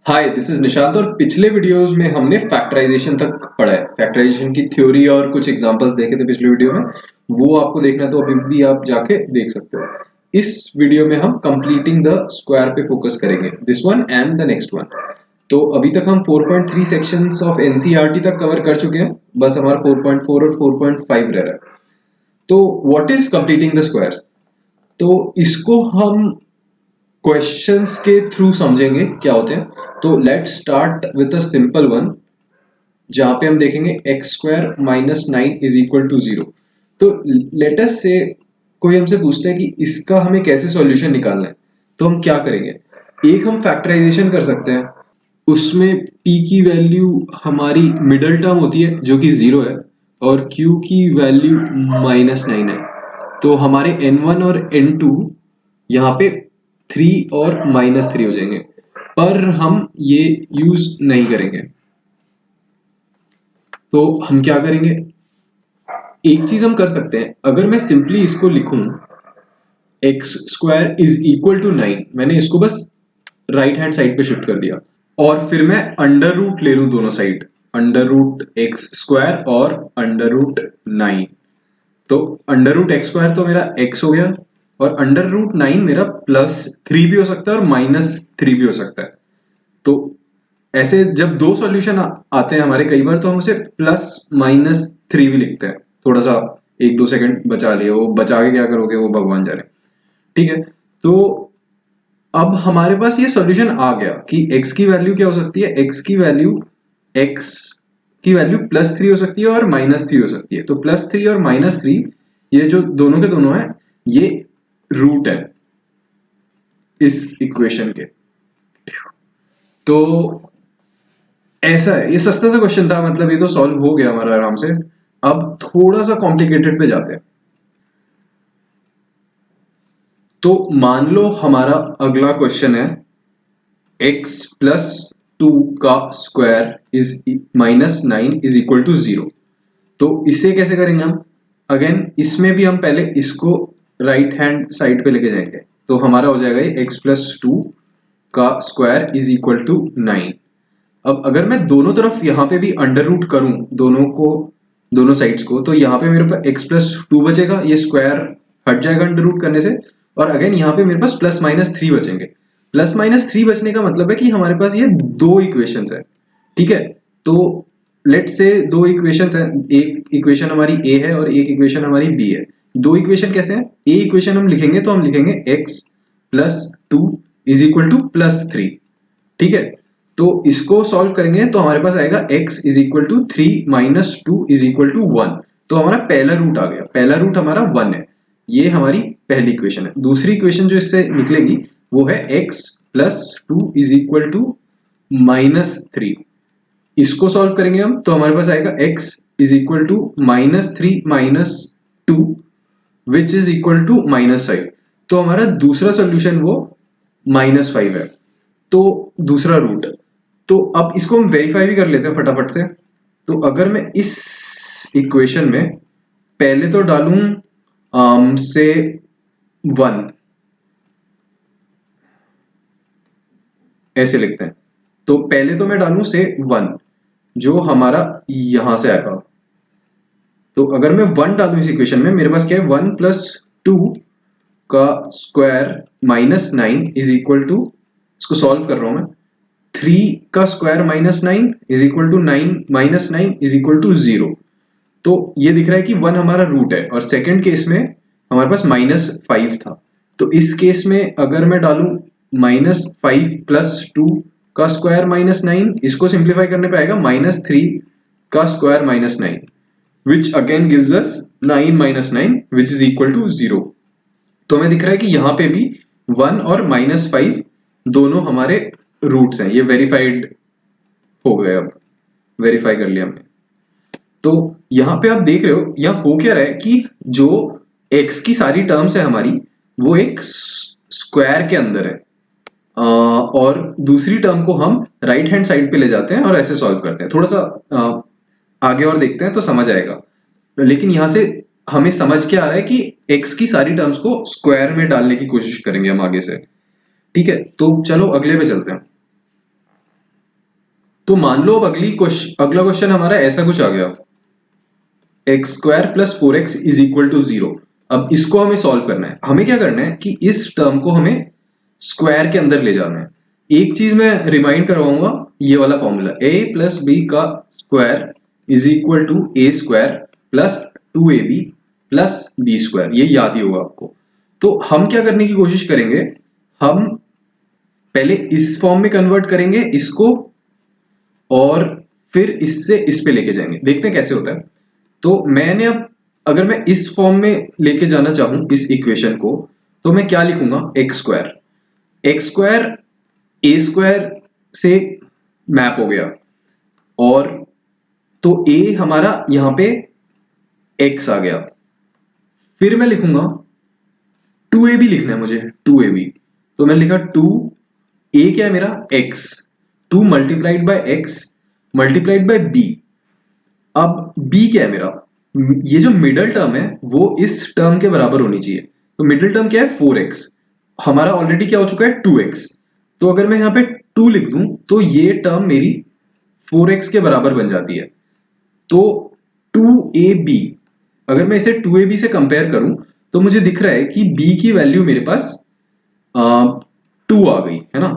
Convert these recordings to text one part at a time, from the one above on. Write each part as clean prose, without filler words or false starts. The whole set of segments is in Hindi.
हाय, दिस इज निशांत और पिछले वीडियोस में हमने फैक्टराइजेशन तक पढ़ा है। फैक्टराइजेशन की थ्योरी और कुछ एग्जांपल्स देखे थे पिछले वीडियो में। वो आपको देखना है तो अभी भी आप जाके देख सकते हो। इस वीडियो में हम कंप्लीटिंग द स्क्वायर पे फोकस करेंगे, this one and the next one. तो अभी तक हम 4.3 सेक्शंस ऑफ एनसीईआरटी तक कवर कर चुके हैं, बस हमारा 4.4 और 4.5 रह रहा है। तो what is completing the squares? तो इसको हम क्वेश्चंस के थ्रू समझेंगे क्या होते हैं। तो let's start with a simple one, जहां पे हम देखेंगे x square minus 9 is equal to 0। तो लेट अस से कोई हमसे पूछता है कि इसका हमें कैसे सॉल्यूशन निकालना है, तो हम क्या करेंगे। एक हम फैक्टराइजेशन कर सकते हैं, उसमें p की वैल्यू हमारी मिडल टर्म होती है जो कि 0 है, और q की वैल्यू -9 है। तो हमारे n1 और n2 यहाँ पे 3 और -3 हो जाएंगे, पर हम ये यूज नहीं करेंगे। तो हम क्या करेंगे, एक चीज हम कर सकते हैं, अगर मैं सिंपली इसको लिखूं x square is equal to 9, मैंने इसको बस राइट हैंड साइड पे शिफ्ट कर दिया, और फिर मैं अंडर रूट ले लूं दोनों side, under root x square और अंडर रूट 9। तो अंडर रूट एक्स स्क्वायर तो मेरा एक्स हो गया, और अंडर रूट 9 मेरा +3 भी हो सकता है और -3 भी हो सकता है। तो ऐसे जब दो सॉल्यूशन आते हैं हमारे, कई बार तो हम उसे +-3 भी लिखते हैं। थोड़ा सा 1-2 सेकंड बचा लिए, वो बचा के क्या करोगे वो भगवान जाने। ठीक है, तो अब हमारे पास ये सॉल्यूशन आ गया कि x की वैल्यू क्या हो सकती है। x की वैल्यू +3 हो सकती है और -3 हो सकती है। तो +3 और -3 ये जो दोनों के दोनों है, ये रूट है इस इक्वेशन के। तो ऐसा है, ये सस्ता सा क्वेश्चन था, मतलब ये तो सॉल्व हो गया हमारा आराम से। अब थोड़ा सा कॉम्प्लिकेटेड पे जाते हैं। तो मान लो हमारा अगला क्वेश्चन है x+2 का square is -9 is equal to 0। तो इसे कैसे करेंगे हम? अगेन इसमें भी हम पहले इसको राइट हैंड साइड पे लेके जाएंगे, तो हमारा हो जाएगा ये x+2 का स्क्वायर इज इक्वल टू 9। अब अगर मैं दोनों तरफ यहाँ पे भी अंडर रूट करूं, दोनों साइड्स को, तो यहाँ पे मेरे पास x+2 बचेगा, ये स्क्वायर हट जाएगा अंडर रूट करने से, और अगेन यहाँ पे मेरे पास +-3 बचेंगे। +-3 बचने का मतलब है कि हमारे पास ये दो इक्वेशंस है। ठीक है, तो लेट्स से दो इक्वेशंस है, एक इक्वेशन हमारी a है और एक इक्वेशन हमारी b है। दो इक्वेशन कैसे हैं? a इक्वेशन हम लिखेंगे तो हम लिखेंगे x+2 इज इक्वल टू +3। ठीक है, तो इसको सॉल्व करेंगे तो हमारे पास आएगा x is equal to 3 - 2 is equal to 1। तो हमारा पहला रूट आ गया, पहला रूट हमारा 1 है। ये हमारी पहली इक्वेशन है। दूसरी इक्वेशन जो इससे निकलेगी वो है x+2 इज इक्वल टू -3। इसको सॉल्व करेंगे हम तो हमारे पास आएगा x is equal to -3 - 2 which is equal to -5। तो हमारा दूसरा सॉल्यूशन वो -5 है, तो दूसरा रूट। तो अब इसको हम वेरीफाई भी कर लेते हैं फटाफट से। तो अगर मैं इस इक्वेशन में पहले तो डालूं से 1, ऐसे लिखते हैं। तो पहले तो मैं डालूं से 1, जो हमारा यहां से आएगा। तो अगर मैं 1 डालूं इस इक्वेशन में, मेरे पास क्या है, 1+2 का स्क्वायर -9 इज इक्वल टू, इसको सॉल्व कर रहा हूं मैं, 3 का square -9 is equal to 9 is equal to 0। तो ये दिख रहा है कि 1 हमारा रूट है, और सेकंड केस में हमारे पास -5 था। तो इस केस में अगर मैं डालूं -5+2 का स्क्वायर -9, इसको सिंप्लीफाई करने पे आएगा -3 का square -9, which again gives us 9 - 9 which is equal to 0। तो हमें दिख रहा है कि यहां पे भी 1 और -5 दोनों हमारे रूट्स हैं। ये वेरीफाइड हो गए, अब वेरीफाई कर लिया हमने। तो यहां पे आप देख रहे हो यहां हो क्या रहा है कि जो x की सारी टर्म्स है हमारी, वो एक स्क्वायर के अंदर है, और दूसरी टर्म को हम राइट हैंड साइड पे ले जाते हैं और ऐसे सॉल्व करते हैं। थोड़ा सा आगे और देखते हैं तो समझ आएगा। लेकिन यहां से हमें समझ के आ रहा है कि x की सारी टर्म्स को स्क्वायर में डालने की कोशिश करेंगे हम आगे से। ठीक है, तो चलो अगले पे चलते हैं। तो मान लो अब अगला क्वेश्चन हमारा ऐसा कुछ आ गया, x square plus 4x is equal to 0। अब इसको हमें सॉल्व करना है। हमें क्या करना है कि इस टर्म को हमें स्क्वायर के अंदर ले जाना है। एक चीज मैं रिमाइंड करवाऊंगा, ये वाला फॉर्मूला a प्लस बी का square is equal to a square plus 2ab plus b square, ये याद ही होगा आपको। तो हम क्या करने की कोशिश करेंगे, हम पहले इस फॉर्म में कन्वर्ट करेंगे इसको, और फिर इससे इस पे लेके जाएंगे, देखते हैं कैसे होता है। तो मैंने अब अगर मैं इस फॉर्म में लेके जाना चाहूं इस इक्वेशन को, तो मैं क्या लिखूंगा, एक्स स्क्वायर ए स्क्वायर से मैप हो गया, और तो ए हमारा यहां पे एक्स आ गया। फिर मैं लिखूंगा 2ab, लिखना है मुझे 2ab, तो मैं लिखा 2, ए क्या है मेरा x, 2 multiplied by x multiplied by b। अब b क्या है मेरा, ये जो मिडल टर्म है वो इस टर्म के बराबर होनी चाहिए। तो मिडल टर्म क्या है 4x, हमारा ऑलरेडी क्या हो चुका है 2x। तो अगर मैं यहाँ पे 2 लिख दूं तो ये टर्म मेरी 4x के बराबर बन जाती है। तो 2ab, अगर मैं इसे 2ab से कंपेयर करूं तो मुझे दिख रहा है कि b की वैल्यू मेरे पास 2 आ गई है ना।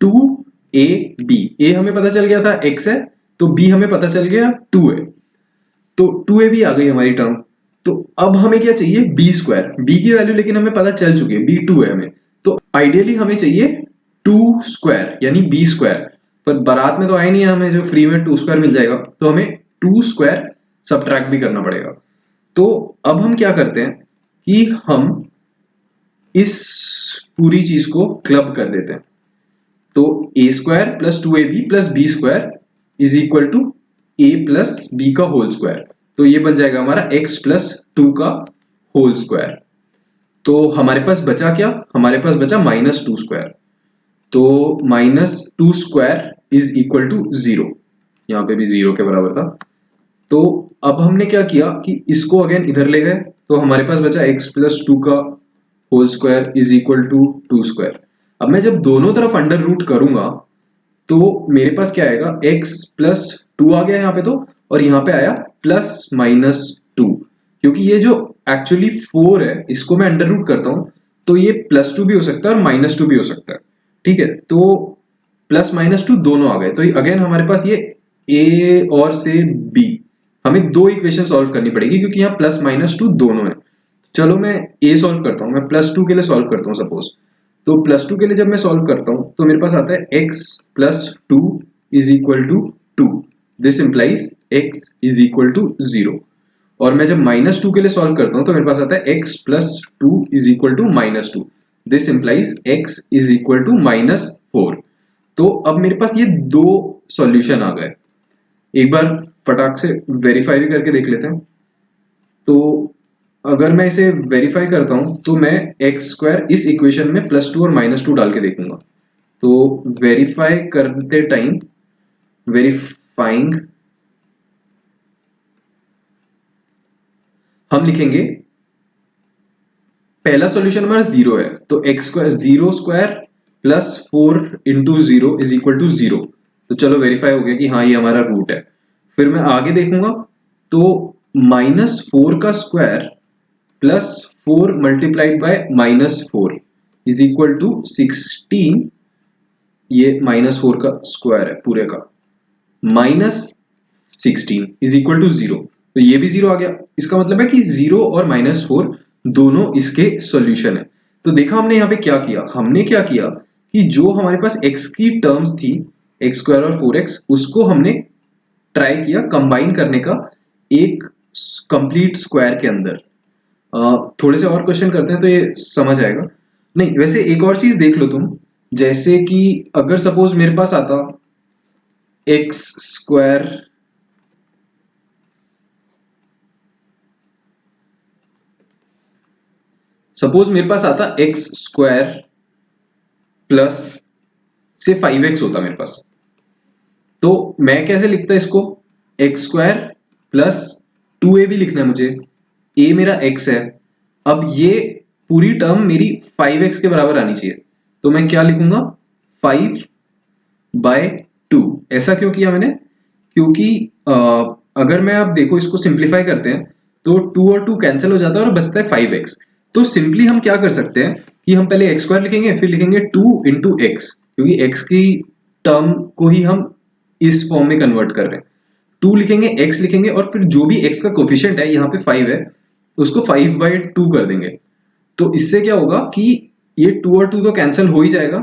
2ab, a हमें पता चल गया था x है, तो b हमें पता चल गया 2 है, तो 2ab आ गई हमारी टर्म। तो अब हमें क्या चाहिए, b स्क्वायर, b की वैल्यू लेकिन हमें पता चल चुकी है, b 2 है हमें, तो आइडियली हमें चाहिए 2 स्क्वायर यानी b स्क्वायर। पर बारात में तो आया नहीं है, हमें जो फ्री में 2 स्क्वायर मिल जाएगा, तो हमें 2 स्क्वायर सब्ट्रैक्ट भी करना पड़ेगा। तो अब हम क्या करते हैं कि हम इस पूरी चीज को क्लब कर देते हैं। तो a square plus 2ab plus b square is equal to a plus b का होल स्क्वायर। तो ये बन जाएगा हमारा x प्लस 2 का होल स्क्वायर। तो हमारे पास बचा क्या, हमारे पास बचा -2 स्क्वायर। तो -2 स्क्वायर इज इक्वल टू 0, यहां पे भी 0 के बराबर था। तो अब हमने क्या किया कि इसको अगेन इधर ले गए, तो हमारे पास बचा x प्लस 2 का whole square is equal to 2 square. अब मैं जब दोनों तरफ अंडर रूट करूंगा तो मेरे पास क्या आएगा, x प्लस 2 आ गया यहाँ पे, तो और यहाँ पे आया प्लस -2, क्योंकि ये जो एक्चुअली 4 है इसको मैं अंडर रूट करता हूं तो ये +2 भी हो सकता है और -2 भी हो सकता है। ठीक है, तो प्लस -2 दोनों आ गए। तो अगेन हमारे पास ये a और से b, हमें दो इक्वेशन सॉल्व करनी पड़ेगी क्योंकि यहाँ +-2 दोनों है। चलो मैं a सॉल्व करता हूँ, मैं +2 के लिए सॉल्व करता हूँ सपोज। तो +2 के लिए जब मैं सॉल्व करता हूँ तो मेरे पास आता है x plus 2 is equal to 2, this implies x is equal to 0। और मैं जब -2 के लिए सॉल्व करता हूँ तो मेरे पास आता है x plus 2 is equal to -2, this implies x is equal to -4। तो अब मेरे पास ये दो सॉल्यूशन आ गए। एक बार फटाक से वेरीफाई भी करके देख लेते हैं। तो अगर मैं इसे वेरीफाई करता हूं तो मैं एक्स स्क्वायर इस इक्वेशन में +2 और -2 डाल के देखूंगा। तो वेरीफाई करते टाइम वेरीफाइंग हम लिखेंगे, पहला सॉल्यूशन हमारा 0 है, तो x square 0 square plus 4 into 0 is equal to 0। तो चलो वेरीफाई हो गया कि हाँ ये हमारा रूट है। फिर मैं आगे देखूंगा तो -4 का square plus 4 multiplied by -4 is equal to 16, ये -4 का स्क्वायर है पूरे का, -16 इज इक्वल टू 0। तो ये भी 0 आ गया, इसका मतलब है कि 0 और -4 दोनों इसके सॉल्यूशन है। तो देखा हमने यहाँ पे क्या किया, हमने क्या किया कि जो हमारे पास x की टर्म्स थी x स्क्वायर और 4x, उसको हमने ट्राई किया कंबाइन करने का एक कंप्लीट स्क्वायर के अंदर। थोड़े से और क्वेश्चन करते हैं तो ये समझ आएगा। नहीं वैसे एक और चीज देख लो तुम, जैसे कि अगर सपोज मेरे पास आता एक्स स्क्वायर सपोज मेरे पास आता x स्क्वायर प्लस से 5x होता मेरे पास, तो मैं कैसे लिखता इसको, x स्क्वायर प्लस 2ab लिखना है मुझे, a मेरा x है। अब ये पूरी टर्म मेरी 5x के बराबर आनी चाहिए, तो मैं क्या लिखूंगा 5 बाय 2। ऐसा क्यों किया मैंने? क्योंकि अगर मैं आप देखो इसको सिंप्लीफाई करते हैं तो 2 और 2 कैंसिल हो जाता है और बचता है 5x। तो सिंपली हम क्या कर सकते हैं कि हम पहले x स्क्वायर लिखेंगे, फिर लिखेंगे 2 इंटू एक्स, क्योंकि x की टर्म को ही हम इस फॉर्म में कन्वर्ट कर रहे हैं। 2 लिखेंगे, x लिखेंगे, और फिर जो भी x का कोफिशिएंट है, यहाँ पे 5 है, उसको 5/2 कर देंगे। तो इससे क्या होगा कि ये 2 और 2 तो कैंसिल हो ही जाएगा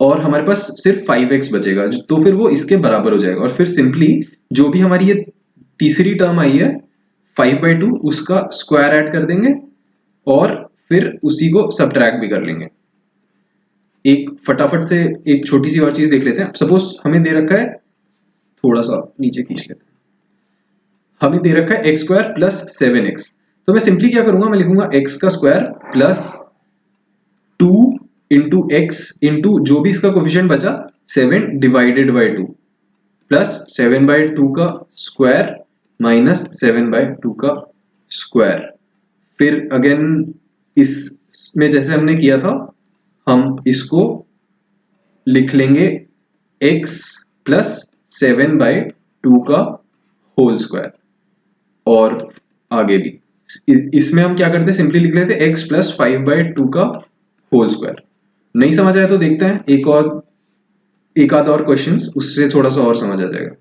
और हमारे पास सिर्फ 5x बचेगा, तो फिर वो इसके बराबर हो जाएगा। और फिर सिंपली जो भी हमारी ये तीसरी टर्म आई है 5/2, उसका स्क्वायर ऐड कर देंगे और फिर उसी को सब्ट्रैक्ट भी कर लेंगे। एक फटाफट से एक छोटी सी और चीज देख लेते हैं। सपोज हमें दे रखा है, थोड़ा सा नीचे खींच लेते हैं, हमें दे रखा है x स्क्वायर प्लस 7x। तो मैं सिंपली क्या करूंगा, मैं लिखूंगा x का square plus 2 into x into जो भी इसका कोफिशिएंट बचा 7 डिवाइडेड बाई 2 प्लस 7/2 का स्क्वायर माइनस 7/2 का स्क्वायर। फिर अगेन इसमें जैसे हमने किया था हम इसको लिख लेंगे x प्लस 7/2 का होल स्क्वायर। और आगे भी इसमें हम क्या करते हैं, सिंपली लिख लेते हैं x प्लस 5/2 का होल स्क्वायर। नहीं समझ आया तो देखते हैं एक आध और क्वेश्चंस, उससे थोड़ा सा और समझ आ जाएगा।